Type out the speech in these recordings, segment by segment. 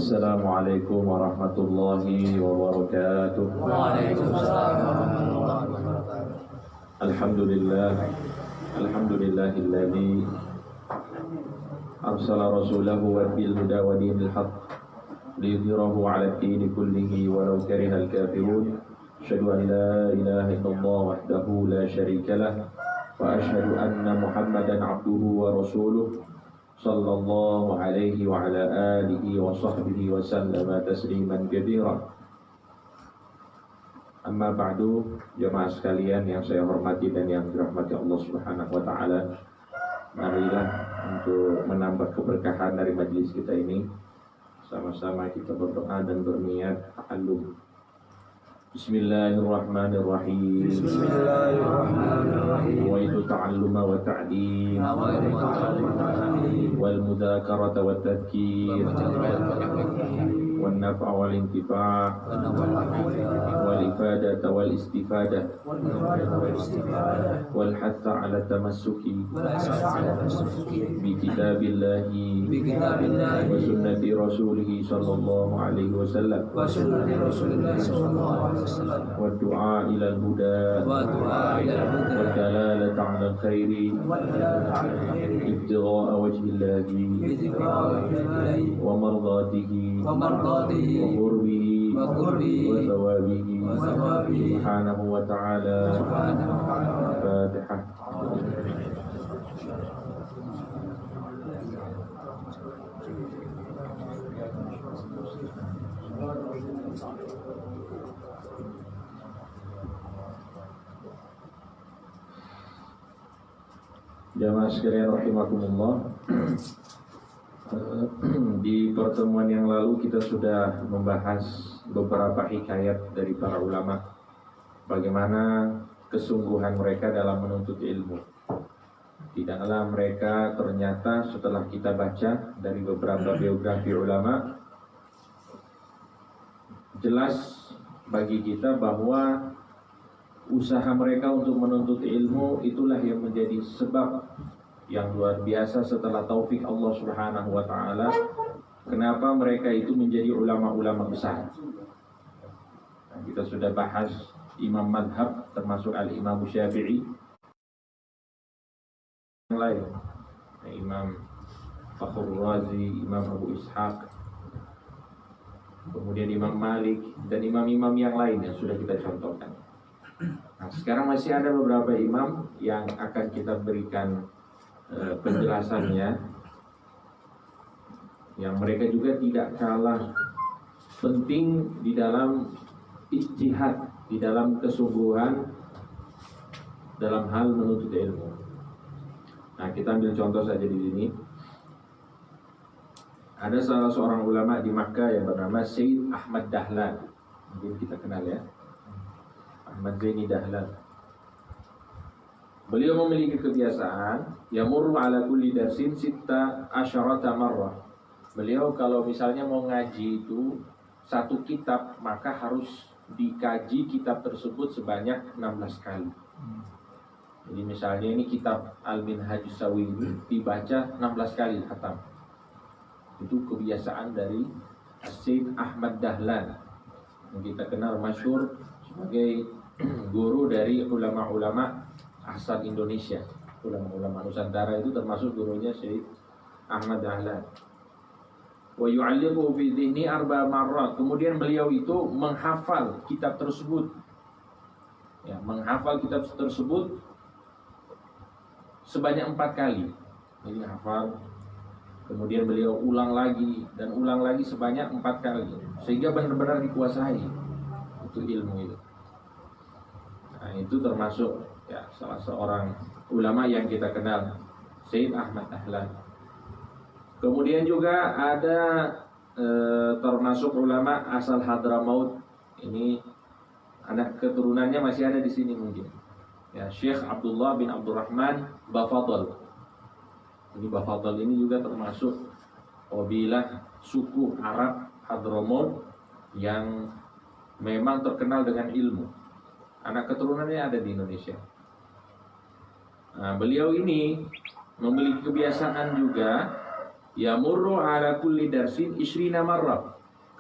Assalamualaikum warahmatullahi wabarakatuh. Waalaikumsalam warahmatullahi wabarakatuh. Alhamdulillahilladzi arsala rasulahu bil huda wa dinil haqq liyudhhirahu 'ala ad-dini kullihi walau karihal kafirun. Asyhadu an la ilaha illallah wahdahu la syarika lah wa asyhadu anna Muhammadan 'abduhu wa rasuluh sallallahu alaihi wa ala alihi wa sahbihi wa sallama tasliman katsira. Amma ba'du, jemaah sekalian yang saya hormati dan yang dirahmati Allah Subhanahu wa taala. Marilah untuk menambah keberkahan dari majelis kita ini, sama-sama kita berdoa dan berniat ta'allum. Bismillahirrahmanirrahim. Bismillahirrahmanirrahim. Wa itu ta'alluma wa ta'lim wal mudzakarata wa tadhkir wan naf'a wal intifa' wal ifadata wal istifadah wal hatha 'ala tamassuki bi kitabillahi wa sunnati rasulih sallallahu alaihi wasallam wa du'a ila al-huda wa dalalata 'ala al-khairi ibtigha'a wajhillahi wa mardatihi wa qurbihi wa thawabihi subhanahu wa ta'ala. Fatihah. Jamaah sekalian rahimakumullah. Di pertemuan yang lalu kita sudah membahas beberapa hikayat dari para ulama, bagaimana kesungguhan mereka dalam menuntut ilmu. Tidaklah mereka ternyata setelah kita baca dari beberapa biografi ulama, jelas bagi kita bahwa usaha mereka untuk menuntut ilmu itulah yang menjadi sebab yang luar biasa setelah taufik Allah Subhanahu wa taala, kenapa mereka itu menjadi ulama-ulama besar. Nah, kita sudah bahas imam madhab termasuk al-Imam Syafi'i, yang lain Imam Fakhrul Razi, Imam Abu Ishaq, kemudian Imam Malik dan imam-imam yang lain yang sudah kita contohkan. Nah, sekarang masih ada beberapa imam yang akan kita berikan penjelasannya, yang mereka juga tidak kalah penting di dalam ijtihad, di dalam kesungguhan dalam hal menuntut ilmu. Nah, kita ambil contoh saja di sini. Ada salah seorang ulama di Makkah yang bernama Sayyid Ahmad Dahlan. Mungkin kita kenal ya, Ahmad Zaini Dahlan. Beliau memiliki kebiasaan yamurru ala kulli darsin sitta asyarata marrah. Beliau kalau misalnya mau ngaji itu satu kitab, maka harus dikaji kitab tersebut sebanyak 16 kali. Jadi misalnya ini kitab Al-Minhajus Sawi dibaca 16 kali khatam. Itu kebiasaan dari Sayyid Ahmad Dahlan, yang kita kenal masyhur sebagai guru dari ulama-ulama asal Indonesia. Ulama-ulama Nusantara itu termasuk gurunya Syekh Ahmad Dahlan. Wa yu'alliqu fi dhihni arba marrat. Kemudian beliau itu menghafal kitab tersebut. Ya, menghafal kitab tersebut sebanyak 4 kali. Jadi hafal, kemudian beliau ulang lagi dan ulang lagi sebanyak 4 kali, sehingga benar-benar dikuasai itu ilmu itu. Nah, itu termasuk ya salah seorang ulama yang kita kenal, Sayyid Ahmad Dahlan. Kemudian juga ada termasuk ulama asal Hadramaut. Ini anak keturunannya masih ada di sini mungkin. Ya, Syekh Abdullah bin Abdurrahman Bafadl. Ini Bafadl ini juga termasuk kabilah suku Arab Hadramaut yang memang terkenal dengan ilmu. Anak keturunannya ada di Indonesia. Nah, beliau ini memiliki kebiasaan juga yamurru ala kulli darsin 20 marrah.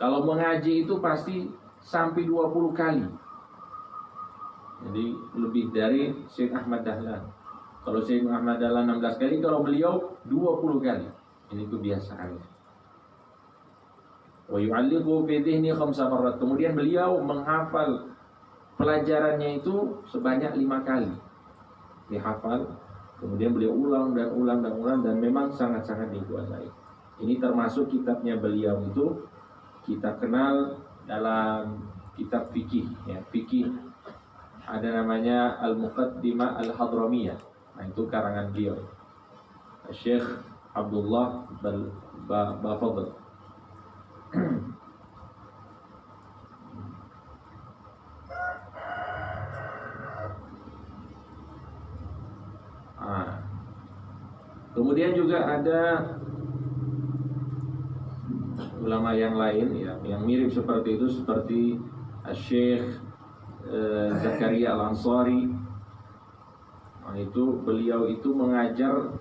Kalau mengaji itu pasti sampai 20 kali. Jadi lebih dari Syekh Ahmad Dahlan. Kalau Syekh Ahmad Dahlan 16 kali, kalau beliau 20 kali. Ini kebiasaannya. Wa yu'alliqu fi dhihni 5 marrat. Kemudian beliau menghafal pelajarannya itu sebanyak 5 kali. Dihafal, kemudian beliau ulang dan memang sangat-sangat dikuasai. Ini termasuk kitabnya beliau itu kita kenal dalam kitab fikih, ya, fikih ada namanya Al-Muqaddimah Al-Hadramiyah. Nah, itu karangan beliau, Syekh Abdullah Bafadl. Kemudian juga ada ulama yang lain ya, yang mirip seperti itu, seperti Syekh Zakaria Al-Ansari. Nah, itu beliau itu mengajar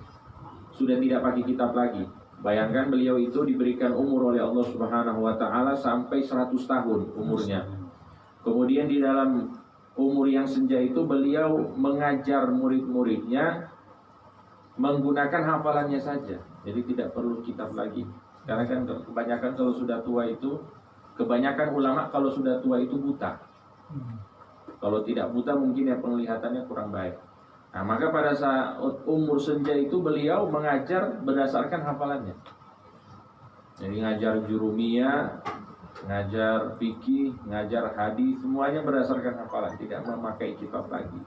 sudah tidak pakai kitab lagi. Bayangkan beliau itu diberikan umur oleh Allah Subhanahu wa taala sampai 100 tahun umurnya. Kemudian di dalam umur yang senja itu beliau mengajar murid-muridnya menggunakan hafalannya saja. Jadi tidak perlu kitab lagi. Karena kan kebanyakan kalau sudah tua itu, kebanyakan ulama kalau sudah tua itu buta. Kalau tidak buta mungkin ya penglihatannya kurang baik. Nah, maka pada saat umur senja itu beliau mengajar berdasarkan hafalannya. Jadi ngajar jurumiyah, ngajar fikih, ngajar hadis, semuanya berdasarkan hafalan, tidak memakai kitab lagi.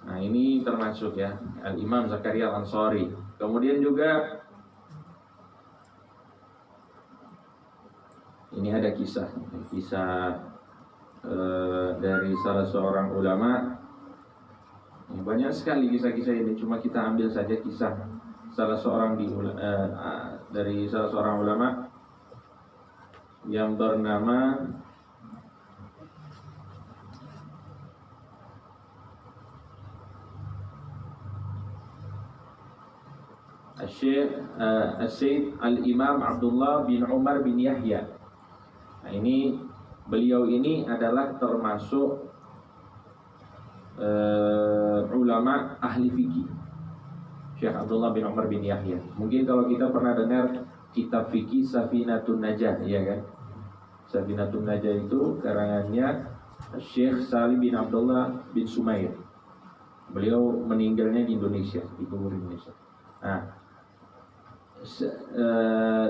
Nah, ini termasuk ya Al-Imam Zakaria Al-Ansari. Kemudian juga ini ada kisah dari salah seorang ulama. Banyak sekali kisah-kisah ini, cuma kita ambil saja kisah salah seorang dari salah seorang ulama yang bernama Syekh Al-Imam Abdullah bin Umar bin Yahya. Nah, ini beliau ini adalah termasuk ulama ahli fikih. Syekh Abdullah bin Umar bin Yahya. Mungkin kalau kita pernah dengar kitab fikih Safinatun Najah, ya kan? Safinatun Najah itu karangannya Syekh Salim bin Abdullah bin Sumair. Beliau meninggalnya di Indonesia, di kubur Indonesia. Nah,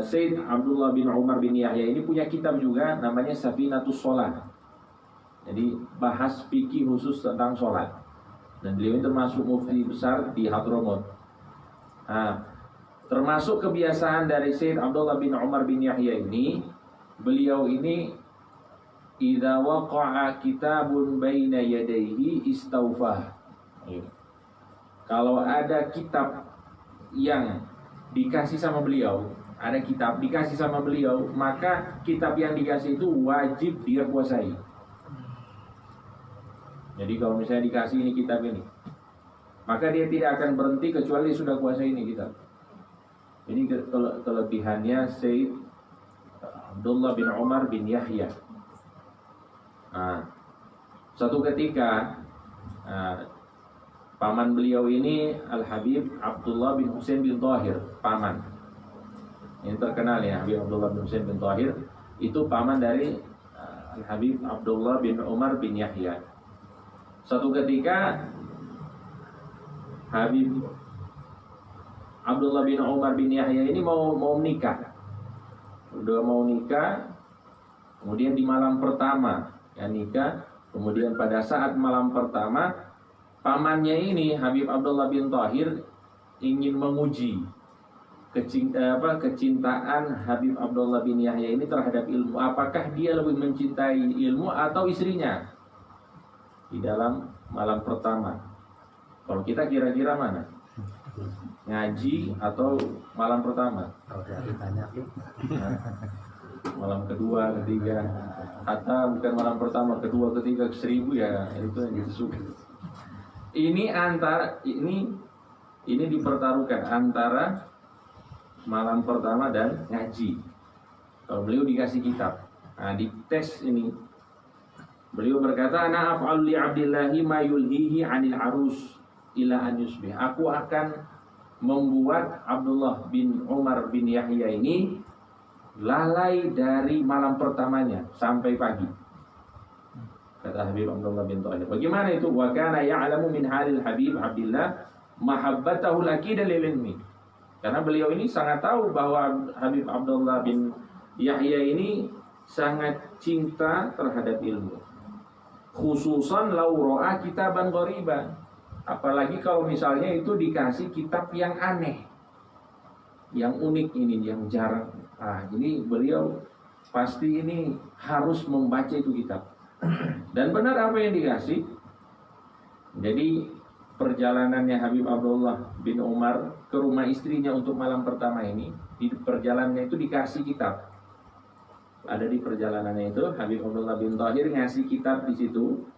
Said Abdullah bin Umar bin Yahya ini punya kitab juga namanya Safinatus Sholat. Jadi bahas fikih khusus tentang sholat. Dan beliau ini termasuk mufti besar di Hadramaut. Nah, termasuk kebiasaan dari Said Abdullah bin Umar bin Yahya ini, beliau ini idza waqa'a kitabun baina yadayhi istawfah. Kalau ada kitab yang dikasih sama beliau, ada kitab dikasih sama beliau, maka kitab yang dikasih itu wajib dia kuasai. Jadi kalau misalnya dikasih ini kitab ini, maka dia tidak akan berhenti kecuali sudah kuasai ini kitab. Ini kelebihannya Said Abdullah bin Umar bin Yahya. Nah, suatu ketika paman beliau ini Al-Habib Abdullah bin Husain bin Thahir, paman. Ini terkenal ya, Habib Abdullah bin Husain bin Thahir itu paman dari Al-Habib Abdullah bin Umar bin Yahya. Suatu ketika Habib Abdullah bin Umar bin Yahya ini mau menikah. Udah mau nikah, kemudian di malam pertama ya nikah, kemudian pada saat malam pertama pamannya ini Habib Abdullah bin Thahir ingin menguji kecintaan Habib Abdullah bin Yahya ini terhadap ilmu. Apakah dia lebih mencintai ilmu atau istrinya di dalam malam pertama? Kalau kita kira-kira mana? Ngaji atau malam pertama? Malam kedua, ketiga, atau bukan malam pertama, kedua, ketiga, ke-1000 ya, itu yang kita suka. Ini dipertaruhkan antara malam pertama dan ngaji. Kalau beliau dikasih kitab, nah di tes ini beliau berkata, ana af'alu li Abdillahi ma yulhihi 'anil arus ila an yusbih. Aku akan membuat Abdullah bin Umar bin Yahya ini lalai dari malam pertamanya sampai pagi. Kata Habib Abdullah bin Thahir. Bagaimana itu? Wa kana ya'lamu min halil Habib Abdullah mahabbatahu al-aqidah lil ilmi. Karena beliau ini sangat tahu bahwa Habib Abdullah bin Yahya ini sangat cinta terhadap ilmu. Khususan lau ro'a kitaban ghariban. Apalagi kalau misalnya itu dikasih kitab yang aneh, yang unik ini, yang jarang. Jadi beliau pasti ini harus membaca itu kitab. Dan benar apa yang dikasih. Jadi perjalanannya Habib Abdullah bin Umar ke rumah istrinya untuk malam pertama ini, di perjalanannya itu dikasih kitab. Ada di perjalanannya itu Habib Abdullah bin Thahir ngasih kitab di situ,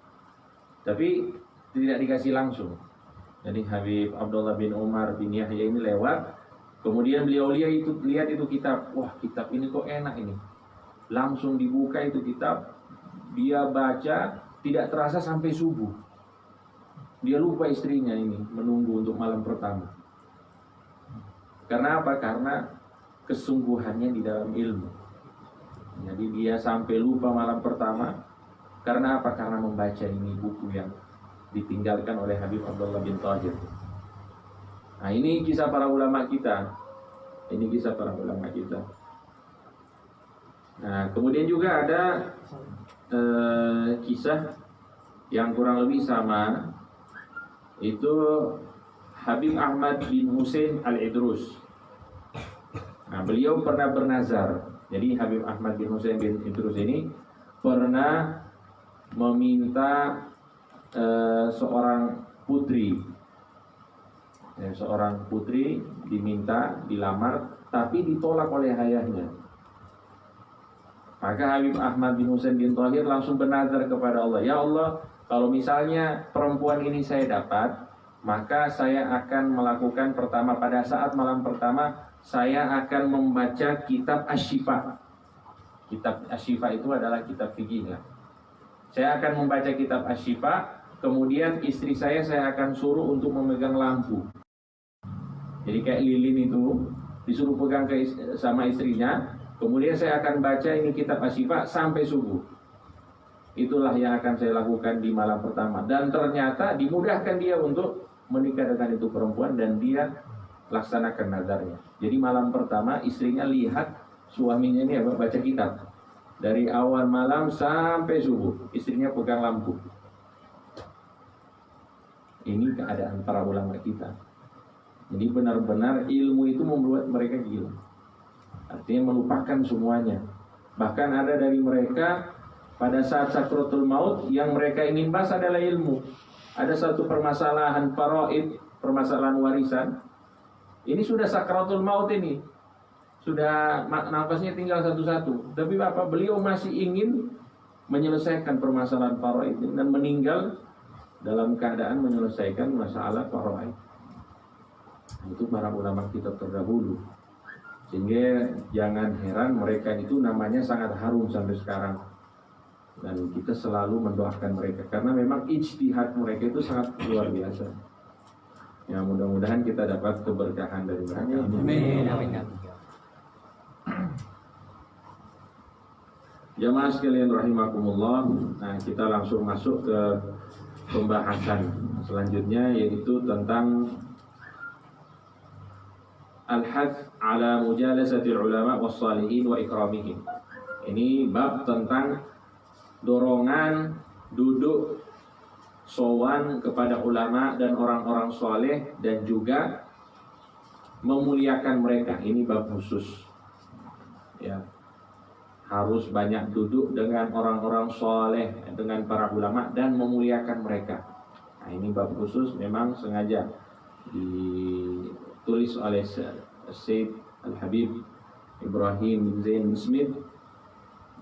tapi tidak dikasih langsung. Jadi Habib Abdullah bin Umar bin Yahya ini lewat, kemudian beliau lihat itu kitab. Wah, kitab ini kok enak ini. Langsung dibuka itu kitab, dia baca, tidak terasa sampai subuh. Dia lupa istrinya ini menunggu untuk malam pertama. Karena apa? Karena kesungguhannya di dalam ilmu. Jadi dia sampai lupa malam pertama. Karena apa? Karena membaca ini buku yang ditinggalkan oleh Habib Abdullah bin Thahir. Nah, ini kisah para ulama kita. Ini kisah para ulama kita. Nah, kemudian juga ada kisah yang kurang lebih sama. Itu Habib Ahmad bin Husain Al-Idrus. Nah, beliau pernah bernazar. Jadi Habib Ahmad bin Husain bin Idrus ini pernah meminta seorang putri. Seorang putri diminta, dilamar, tapi ditolak oleh ayahnya. Maka Habib Ahmad bin Husain bin Thahir langsung bernazar kepada Allah, ya Allah, kalau misalnya perempuan ini saya dapat, maka saya akan melakukan pertama, pada saat malam pertama saya akan membaca kitab Asy-Syifa. Kitab Asy-Syifa itu adalah kitab fikih. Saya akan membaca kitab Asy-Syifa, kemudian istri saya akan suruh untuk memegang lampu. Jadi kayak lilin itu disuruh pegang sama istrinya, kemudian saya akan baca ini kitab Asy-Syifa sampai subuh. Itulah yang akan saya lakukan di malam pertama. Dan ternyata dimudahkan dia untuk menikah dengan itu perempuan, dan dia laksanakan nazarnya. Jadi malam pertama istrinya lihat suaminya ini baca kitab dari awal malam sampai subuh, istrinya pegang lampu. Ini keadaan para ulama kita. Jadi benar-benar ilmu itu membuat mereka gila. Artinya melupakan semuanya. Bahkan ada dari mereka pada saat sakratul maut yang mereka ingin bahas adalah ilmu. Ada satu permasalahan faraid, permasalahan warisan. Ini sudah sakratul maut ini. Sudah nafasnya tinggal satu-satu. Tapi Bapak beliau masih ingin menyelesaikan permasalahan faraid dan meninggal dalam keadaan menyelesaikan masalah faraid. Itu para ulama kita terdahulu. Sehingga jangan heran mereka itu namanya sangat harum sampai sekarang. Dan kita selalu mendoakan mereka karena memang ijtihad mereka itu sangat luar biasa. Ya, mudah-mudahan kita dapat keberkahan dari mereka. Amin. Jamaah sekalian rahimakumullah. Nah, kita langsung masuk ke pembahasan selanjutnya, yaitu tentang al-hath ala mujalasatil ulama wassalihin wa ikramihim. Ini bab tentang dorongan duduk sowan kepada ulama dan orang-orang soleh, dan juga memuliakan mereka. Ini bab khusus. Ya, harus banyak duduk dengan orang-orang soleh, dengan para ulama, dan memuliakan mereka. Nah, ini bab khusus, memang sengaja ditulis oleh Syekh Al-Habib Ibrahim bin Zain bin Smith.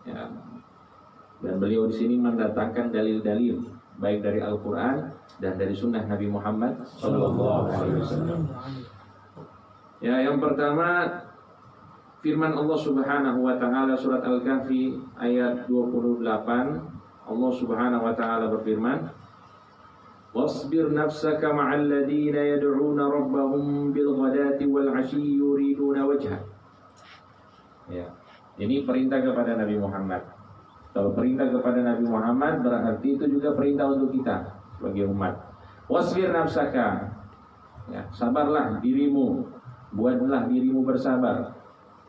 Ya, dan beliau di sini mendatangkan dalil-dalil baik dari Al-Quran dan dari Sunnah Nabi Muhammad SAW. Ya, yang pertama, firman Allah Subhanahu wa taala surat Al-Kahfi ayat 28, Allah Subhanahu wa taala berfirman, "Wasbir nafsaka ma'al ladzina yad'una rabbahum bil ghadati wal 'ashyi yuriduna wajha." Ya. Ini perintah kepada Nabi Muhammad. Kalau perintah kepada Nabi Muhammad berarti itu juga perintah untuk kita sebagai umat. Wasbir nafsaka. Ya, sabarlah dirimu, buatlah dirimu bersabar.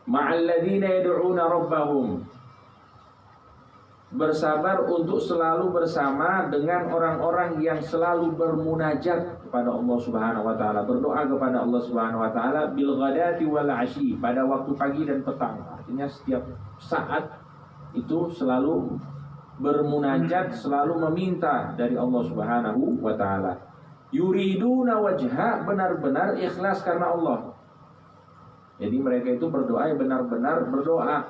Ma'al ladzina yad'una rabbahum. Bersabar untuk selalu bersama dengan orang-orang yang selalu bermunajat kepada Allah Subhanahu wa taala, berdoa kepada Allah Subhanahu wa taala bil ghadati wal 'ashyi, pada waktu pagi dan petang. Artinya setiap saat itu selalu bermunajat, selalu meminta dari Allah Subhanahu wa taala. Yuriduna wajha, benar-benar ikhlas karena Allah. Jadi mereka itu berdoa yang benar-benar berdoa.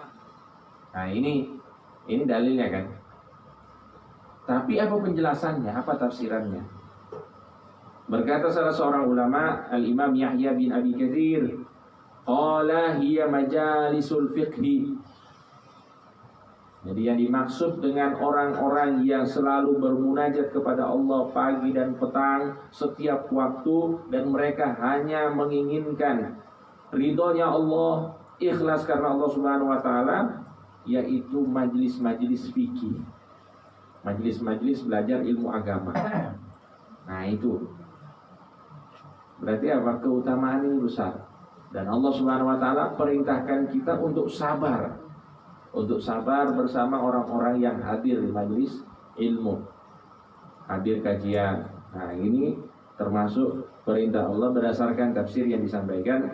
Nah, ini dalilnya kan. Tapi apa penjelasannya? Apa tafsirannya? Berkata salah seorang ulama, Al-Imam Yahya bin Abi Katsir, qala hiya majalisul fiqhi. Jadi yang dimaksud dengan orang-orang yang selalu bermunajat kepada Allah pagi dan petang setiap waktu, dan mereka hanya menginginkan ridhonya Allah, ikhlas karena Allah Subhanahu wa taala, yaitu majlis-majlis fikih, majlis-majlis belajar ilmu agama. Nah, itu berarti apa? Keutamaan ini besar. Dan Allah Subhanahu wa taala perintahkan kita untuk sabar. Untuk sabar bersama orang-orang yang hadir di majlis ilmu, hadir kajian. Nah, ini termasuk perintah Allah berdasarkan tafsir yang disampaikan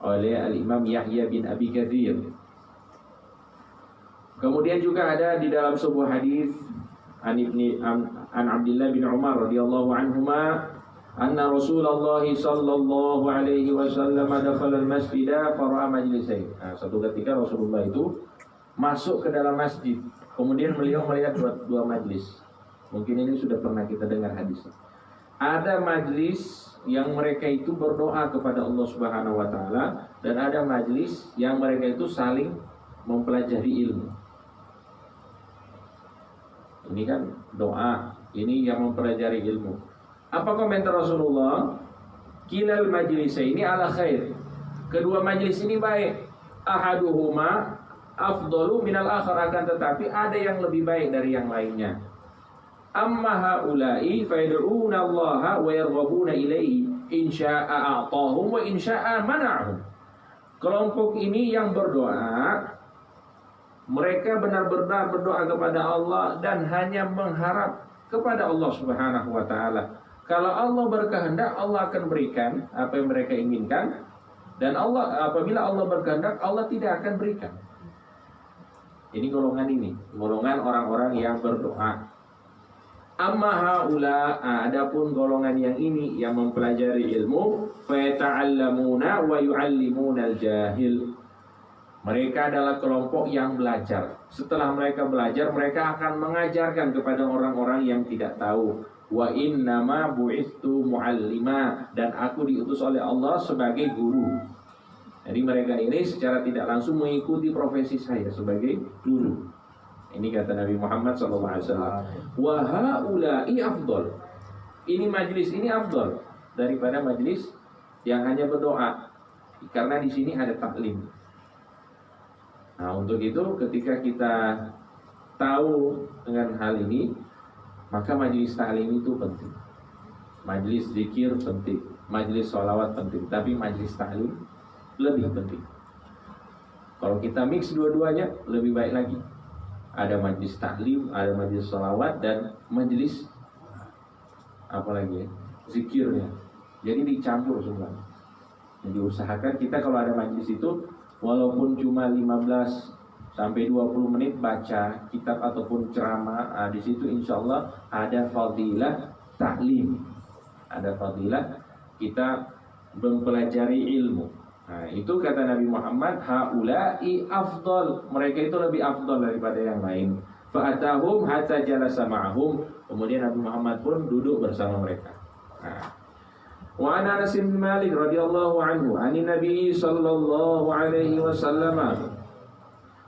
oleh Al-Imam Yahya bin Abi Katsir. Kemudian juga ada di dalam sebuah hadis an Abdullah bin Umar radhiyallahu anhuma, anna Rasulullah sallallahu alaihi wasallam dakhala al-masjid fara'a majlisain. Nah, satu ketika Rasulullah itu masuk ke dalam masjid, kemudian beliau melihat dua majlis. Mungkin ini sudah pernah kita dengar hadisnya. Ada majlis yang mereka itu berdoa kepada Allah Subhanahu wa taala, dan ada majlis yang mereka itu saling mempelajari ilmu. Ini kan doa, ini yang mempelajari ilmu. Apa komentar Rasulullah? Kilal majlisaini ala khair. Kedua majlis ini baik. Ahaduhuma afdalu minal akhar, akan tetapi ada yang lebih baik dari yang lainnya. Amma haula'i fayad'una Allah wa yarghabuna ilaihi, in syaa'a a'tahum wa in syaa'a mana'ahum. Kelompok ini yang berdoa, mereka benar-benar berdoa kepada Allah dan hanya mengharap kepada Allah Subhanahu wa taala. Kalau Allah berkehendak, Allah akan berikan apa yang mereka inginkan, dan apabila Allah berkehendak, Allah tidak akan berikan. Ini golongan orang-orang yang berdoa. Amma haula, adapun golongan yang ini yang mempelajari ilmu, fa yata'allamuna wa yu'allimuna al-jahil. Mereka adalah kelompok yang belajar. Setelah mereka belajar, mereka akan mengajarkan kepada orang-orang yang tidak tahu. Wa innama bu'ithu mu'allima, dan aku diutus oleh Allah sebagai guru. Jadi mereka ini secara tidak langsung mengikuti profesi saya sebagai guru. Ini kata Nabi Muhammad SAW. Wa haula'i afdal. Ini majlis ini afdal daripada majlis yang hanya berdoa, karena di sini ada taklim. Nah, untuk itu ketika kita tahu dengan hal ini, maka majlis taklim itu penting. Majlis zikir penting, majlis sholawat penting, tapi majlis taklim lebih penting. Kalau kita mix dua-duanya, lebih baik lagi. Ada majlis taklim, ada majlis sholawat, dan majlis apalagi ya, zikirnya. Jadi dicampur semua. Jadi usahakan kita kalau ada majlis itu, walaupun cuma 15 sampai 20 menit baca kitab ataupun ceramah, di situ insya Allah ada fadilah taklim, ada fadilah kita mempelajari ilmu. Nah, itu kata Nabi Muhammad, haula'i afdal, mereka itu lebih afdal daripada yang lain. Fa'atahum hatta jalasa ma'ahum, kemudian Nabi Muhammad pun duduk bersama mereka. Nah, Wa an Anas bin Malik radhiyallahu anhu, 'ani Nabi sallallahu alaihi wasallam,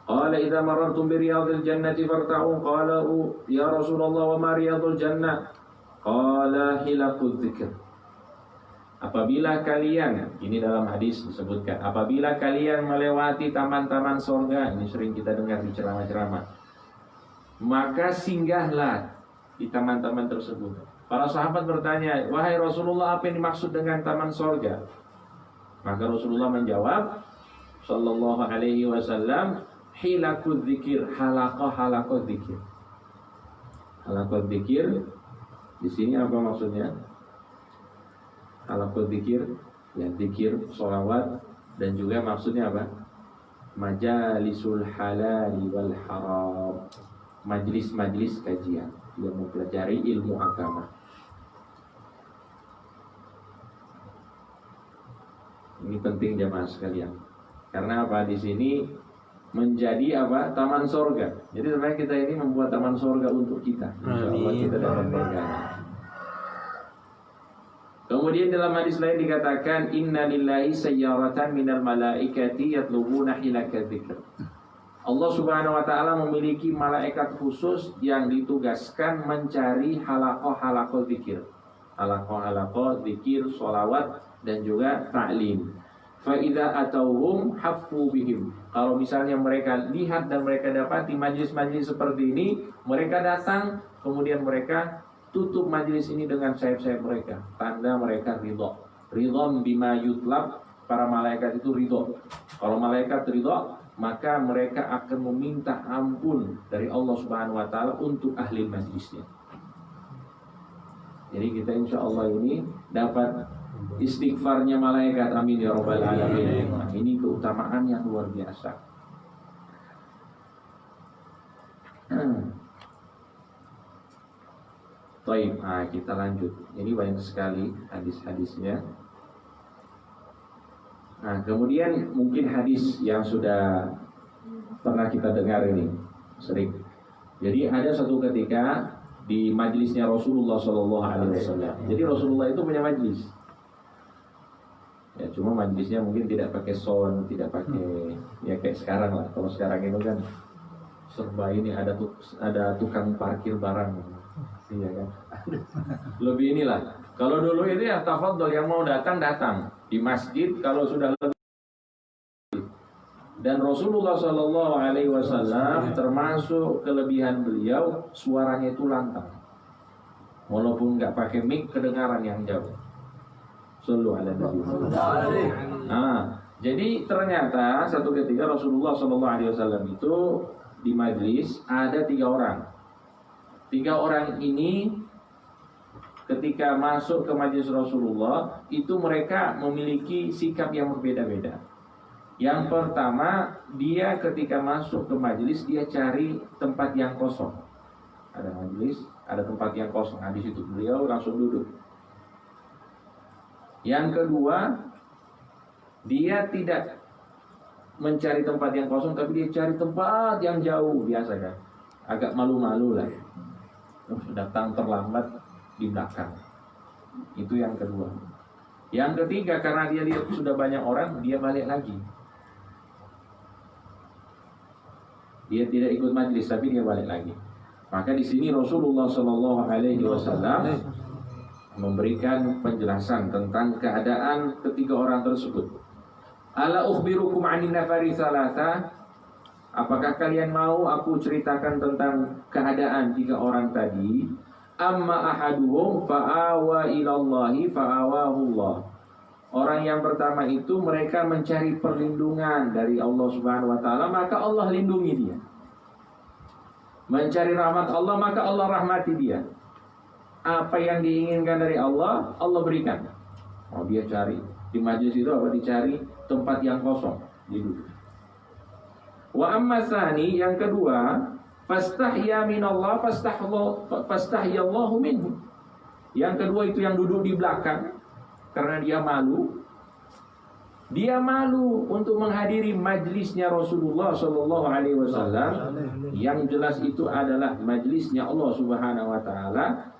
qala idza marartum bi riyadil jannati farta'u, qalu ya Rasulullah wa ma riyadul jannah? Qala hilaqud dzikr. Apabila kalian, ini dalam hadis disebutkan, apabila kalian melewati taman-taman surga, ini sering kita dengar di ceramah-ceramah, maka singgahlah di taman-taman tersebut. Para sahabat bertanya, wahai Rasulullah, apa yang dimaksud dengan taman surga? Maka Rasulullah menjawab sallallahu alaihi wasallam, hilaqud dzikir, halaqah dzikir. Halaqah dzikir di sini apa maksudnya? Halaqah dzikir, ya dzikir, sholawat, dan juga maksudnya apa? Majalisul halali wal haram, majlis-majlis kajian yang mempelajari ilmu agama. Ini penting jamaah sekalian. Karena apa? Di sini menjadi apa? Taman surga. Jadi sebenarnya kita ini membuat taman surga untuk kita. Insyaallah kita dapat beragama. Kemudian dalam hadis lain dikatakan, inna lillahi sayyaratan minal malaikati yatlubuna hilaka dzikr. Allah subhanahu wa ta'ala memiliki malaikat khusus yang ditugaskan mencari halaqah dzikir. Halaqah dzikir, sholawat, dan juga ta'lim. Fa idza atauhum haffu bihim. Kalau misalnya mereka lihat dan mereka dapati majlis-majlis seperti ini, mereka datang, kemudian mereka tutup majlis ini dengan sayap-sayap mereka, tanda mereka ridho. Ridhom bima yutlab, para malaikat itu ridho. Kalau malaikat ridho, maka mereka akan meminta ampun dari Allah Subhanahu wa ta'ala untuk ahli majlisnya. Jadi kita insya Allah ini dapat istighfarnya malaikat, amin ya rabbal alamin. Ini keutamaan yang luar biasa. Baik, kita lanjut. Ini banyak sekali hadis-hadisnya. Nah, kemudian mungkin hadis yang sudah pernah kita dengar ini sering. Jadi ada suatu ketika di majlisnya Rasulullah Shallallahu Alaihi Wasallam. Jadi Rasulullah itu punya majlis. Ya, cuma majlisnya mungkin tidak pakai sound, tidak pakai ya kayak sekarang lah. Kalau sekarang itu kan serba ini ada tukang parkir barang, iya kan. Lebih inilah. Kalau dulu itu ya tafadhol, yang mau datang di masjid kalau sudah lebih. Dan Rasulullah Shallallahu Alaihi Wasallam termasuk kelebihan beliau, suaranya itu lantang, walaupun nggak pakai mic kedengaran yang jauh. Sallu ala Nabi. Jadi ternyata satu ketika Rasulullah Shallallahu Alaihi Wasallam itu di majlis ada 3 orang. 3 orang ini ketika masuk ke majlis Rasulullah itu mereka memiliki sikap yang berbeda-beda. Yang pertama, dia ketika masuk ke majlis dia cari tempat yang kosong. Ada majlis, ada tempat yang kosong. Di situ beliau langsung duduk. Yang kedua, dia tidak mencari tempat yang kosong, tapi dia cari tempat yang jauh, biasa kan. Agak malu-malu lah. Datang terlambat di belakang. Itu yang kedua. Yang ketiga, karena dia lihat sudah banyak orang, dia balik lagi. Dia tidak ikut majlis, tapi dia balik lagi. Maka di sini Rasulullah Shallallahu Alaihi Wasallam memberikan penjelasan tentang keadaan ketiga orang tersebut. Ala ukhbirukum anin nafari salasa. Apakah kalian mau aku ceritakan tentang keadaan 3 orang tadi? Amma ahaduhum fa'awa ilallahi fa'awahullah. Orang yang pertama itu mereka mencari perlindungan dari Allah Subhanahu wa ta'ala, maka Allah lindungi dia. Mencari rahmat Allah, maka Allah rahmati dia. Apa yang diinginkan dari Allah, Allah berikan. Dia cari di majlis itu apa? Dicari tempat yang kosong, duduk. Wa amma tsani, yang kedua, fastahya minallah fastahyallahu minhu. Yang kedua itu yang duduk di belakang karena dia malu. Dia malu untuk menghadiri majlisnya Rasulullah Shallallahu Alaihi Wasallam. Yang jelas itu adalah majlisnya Allah Subhanahu Wa Taala.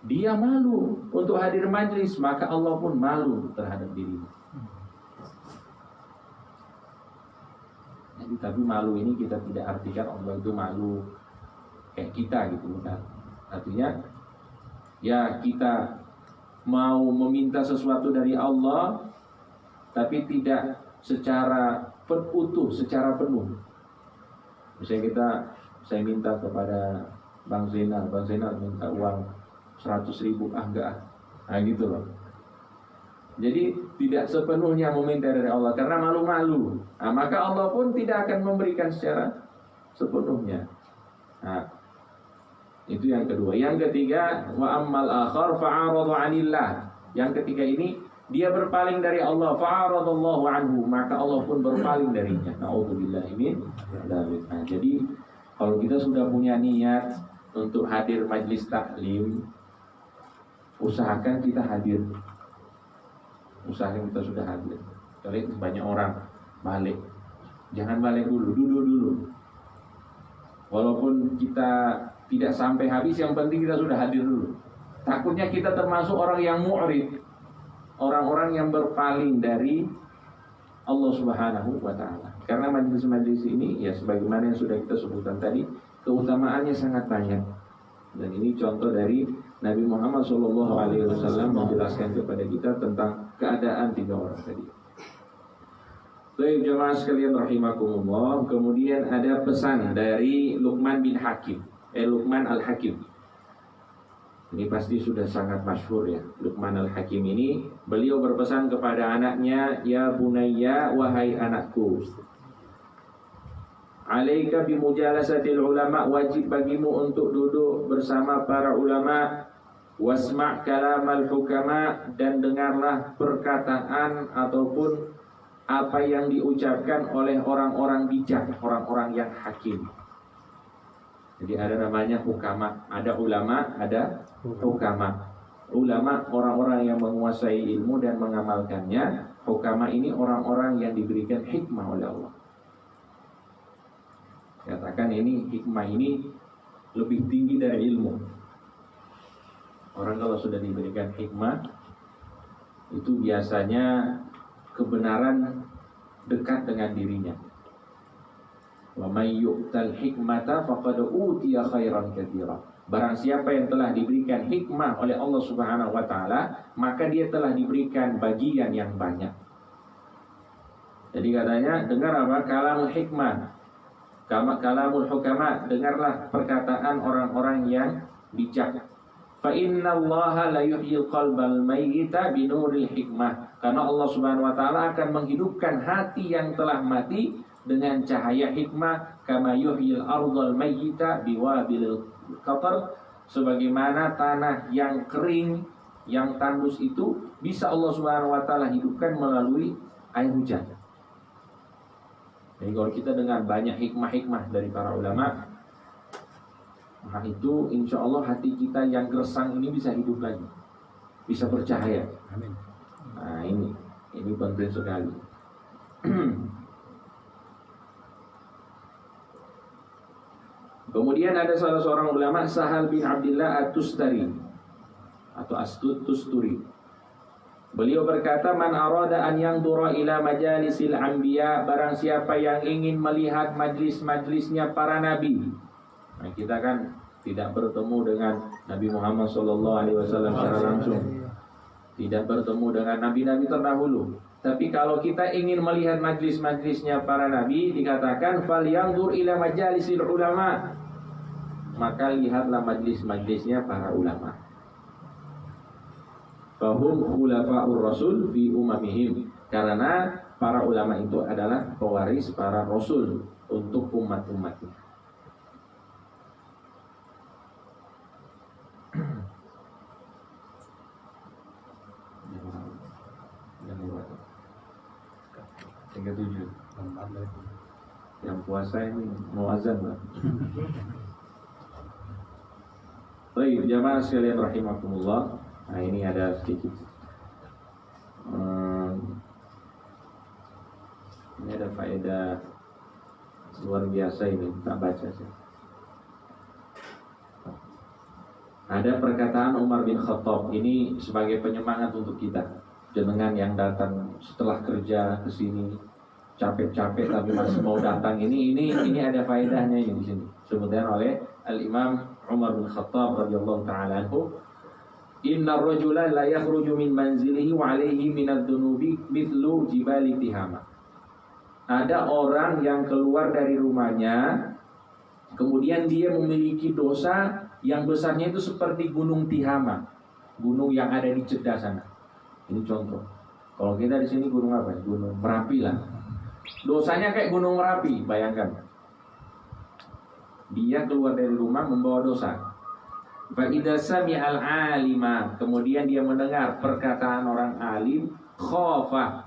dia malu untuk hadir majlis, maka Allah pun malu terhadap dirinya. Jadi, tapi malu ini kita tidak artikan Allah itu malu kayak kita gitu, bukan. Artinya ya kita mau meminta sesuatu dari Allah tapi tidak secara utuh, secara penuh. Misalnya saya minta kepada Bang Zainal minta uang 100.000, enggak, nah gitu loh. Jadi tidak sepenuhnya meminta dari Allah karena malu-malu. Nah, maka Allah pun tidak akan memberikan secara sepenuhnya. Nah, itu yang kedua. Yang ketiga, wa ammal akhar fa'arada 'anillah. Yang ketiga ini dia berpaling dari Allah, fa'aradallahu anhu, maka Allah pun berpaling darinya. Nauzubillahi min dzalik. Nah, jadi kalau kita sudah punya niat untuk hadir majlis taklim, usahakan kita hadir. Usahakan kita sudah hadir. Kalau banyak orang balik, jangan balik dulu, duduk dulu. Walaupun kita tidak sampai habis, yang penting kita sudah hadir dulu. Takutnya kita termasuk orang yang mu'rid, orang-orang yang berpaling dari Allah Subhanahu wa ta'ala. Karena majlis-majlis ini ya sebagaimana yang sudah kita sebutkan tadi, keutamaannya sangat banyak. Dan ini contoh dari Nabi Muhammad SAW menjelaskan kepada kita tentang keadaan 3 orang tadi. Baik jemaah sekalian rahimakumullah. Kemudian ada pesan dari Luqman bin Hakim, Luqman al-Hakim. Ini pasti sudah sangat masyhur ya. Luqman al-Hakim ini beliau berpesan kepada anaknya, ya bunayya, wahai anakku, alaika bimujalasatil ulama, wajib bagimu untuk duduk bersama para ulama, wasma' kalamal hukama, dan dengarlah perkataan ataupun apa yang diucapkan oleh orang-orang bijak, orang-orang yang hakim. Jadi ada namanya hukama, ada ulama, ada hukama. Ulama orang-orang yang menguasai ilmu dan mengamalkannya. Hukama ini orang-orang yang diberikan hikmah oleh Allah. Katakan ini hikmah ini lebih tinggi dari ilmu. Orang kalau sudah diberikan hikmah, itu biasanya kebenaran dekat dengan dirinya. Wa may yu'tal hikmata faqad utiya khairan katsira. Barang siapa yang telah diberikan hikmah oleh Allah Subhanahu wa taala, maka dia telah diberikan bagian yang banyak. Jadi katanya, dengar apa? Kalamul hikmah, kalamul hukama, dengarlah perkataan orang-orang yang bijak. Fa innallaha la yuhyil qalbal mayyita binuril hikmah. Karena Allah Subhanahu wa taala akan menghidupkan hati yang telah mati dengan cahaya hikmah, kama yuhyil ardhal mayyita biwabilil qatar, sebagaimana tanah yang kering, yang tandus itu bisa Allah Subhanahu wa taala hidupkan melalui air hujan. Jadi kalau kita dengar banyak hikmah-hikmah dari para ulama, nah itu insya Allah hati kita yang gersang ini bisa hidup lagi, bisa bercahaya. Amin. Nah ini penting sekali. Kemudian ada salah seorang ulama, Sahal bin Abdullah At-Tustari atau Tusturi. Beliau berkata, man arada an yanzura ila majalisil anbiya, barang siapa yang ingin melihat majlis-majlisnya para nabi. Nah, kita kan tidak bertemu dengan Nabi Muhammad SAW secara langsung, tidak bertemu dengan nabi-nabi terdahulu. Tapi kalau kita ingin melihat majlis-majlisnya para nabi, dikatakan falyanzur ila majalisil ulama, maka lihatlah majlis-majlisnya para ulama. Fahum khulafa'ur rasul fi umamihim, karena para ulama itu adalah pewaris para rasul untuk umat-umatnya. Yang ketujuh, yang puasa ini mau azan lah. Baik, jamaah sekalian rahimakumullah. Nah ini ada sedikit ini ada faedah luar biasa ini, tak baca sih. Ada perkataan Umar bin Khattab, ini sebagai penyemangat untuk kita. Jenengan yang datang setelah kerja ke sini capek-capek tapi masih mau datang, ini ada faedahnya ini di sini. Disebutkan oleh Al-Imam Umar bin Khattab radhiyallahu taala anhu, "Inna rajula la yakhruju min manzilihi wa alayhi min ad-dunubi mithlu jibali Tihama." Ada orang yang keluar dari rumahnya, kemudian dia memiliki dosa yang besarnya itu seperti gunung Tihama, gunung yang ada di Jeddah sana. Ini contoh. Kalau kita di sini gunung apa? Gunung Merapi lah. Dosanya kayak gunung Merapi, bayangkan. Dia keluar dari rumah membawa dosa. Fa idza sami'al alima, kemudian dia mendengar perkataan orang alim, khafa,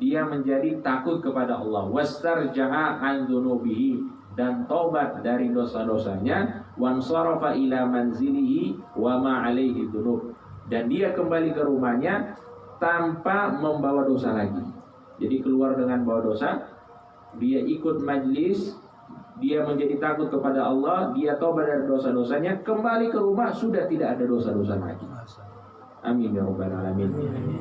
dia menjadi takut kepada Allah, wastarja'a an dzunubihi, dan taubat dari dosa-dosanya, wansarafa ila manzilihi wa ma alaihi dzunub, dan dia kembali ke rumahnya tanpa membawa dosa lagi. Jadi keluar dengan bawa dosa, dia ikut majlis, dia menjadi takut kepada Allah, dia taubat dari dosa-dosanya, kembali ke rumah sudah tidak ada dosa-dosa lagi. Amin ya rabbal alamin.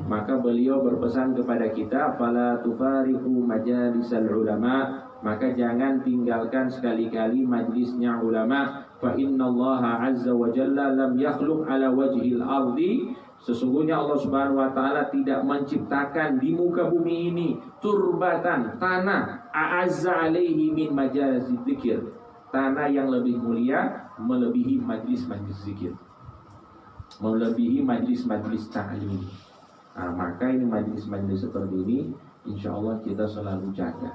Maka beliau berpesan kepada kita, fala tufariqu majalisal ulama, maka jangan tinggalkan sekali-kali majlisnya ulama. Fa innallaha azza wa jalla lam yakhluq ala wajhil ardi, sesungguhnya Allah Subhanahu wa taala tidak menciptakan di muka bumi ini turbatan, tanah, a'azza alaihi min majalis dzikir, tanah yang lebih mulia melebihi majlis-majlis zikir, melebihi majlis-majlis ta'lim. Maka ini majlis-majlis seperti ini insya Allah kita selalu jaga,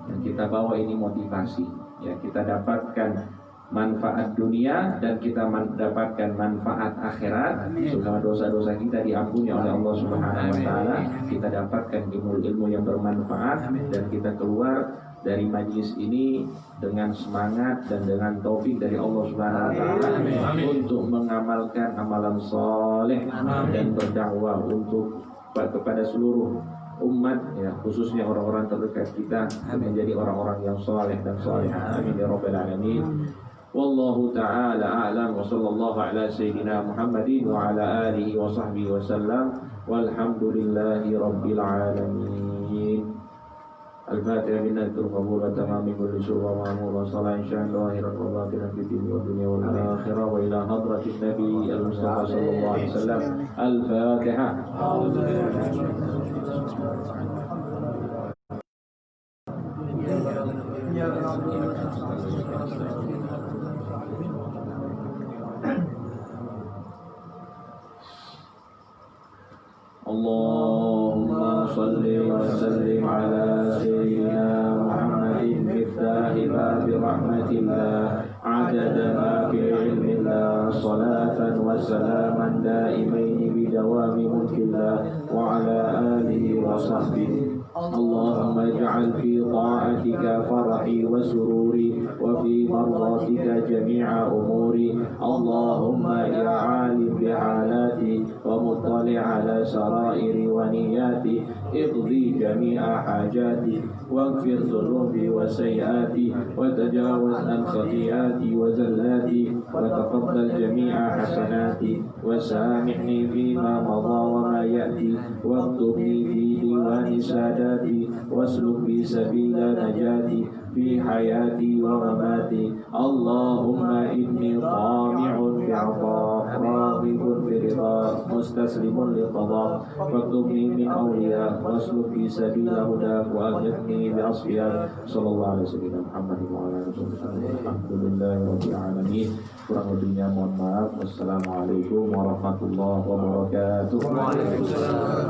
dan kita bawa ini motivasi, ya, kita dapatkan manfaat dunia dan kita mendapatkan manfaat akhirat. Selama dosa-dosa kita diampuni oleh Allah Subhanahu wa taala, kita dapatkan ilmu-ilmu yang bermanfaat, dan kita keluar dari majlis ini dengan semangat dan dengan taufik dari Allah Subhanahu wa taala untuk mengamalkan amalan saleh dan berdakwah untuk kepada seluruh umat, ya, khususnya orang-orang terdekat kita, menjadi orang-orang yang saleh dan salihah. Amin ya rabbal alamin. Wallahu ta'ala a'lam, wa sallallahu ala sayyidina Muhammadin wa ala alihi wa sahbihi wa sallam, walhamdulillahi rabbil alamin. Al-Fatiha binnatul qabul wa tamami kulli syurwa ma'amur wa salah insya'an lahiran wa batinan fi dini wa dunia wal akhirah wa ila hadratin nabi al-mustafa sallallahu alaihi wasallam. Al-Fatiha. Allahumma salli wa sallim ala sayyidina Muhammadin miftahi babi rahmatillah adada ma fi ilmillah, salatan wa salaman daimaini bidawami mulkillah wa ala alihi wa sahbihi. Allahumma ij'al fi ta'atika farahi wa sururi wa fi mardatika jami'a umuri. Allahumma ya alim bihalati wa muttali ala sarairi wa niyati, iqdi jami'a hajati waghfir dhunubi wa sayyati wa tajawaz an khati'ati wa zallati wa taqabbal jami'a hasanati wa samihni fima madha wa ma ya'ti wa aktubni fi diwani sadati wasluk bi sabila najati fi hayati wa mamati. Allahumma inni qami'un bi'ata raghibun fi ridha mustaslimun li qada faktubni min awliya wasluk bi sabila huda wa aghithni bi asfiya. Sallallahu alaihi wasallam Muhammad wa ala alihi. Alhamdulillahi rabbil alamin. Kurang lebihnya mohon maaf. Wassalamualaikum warahmatullahi wabarakatuh. Waalaikumsalam.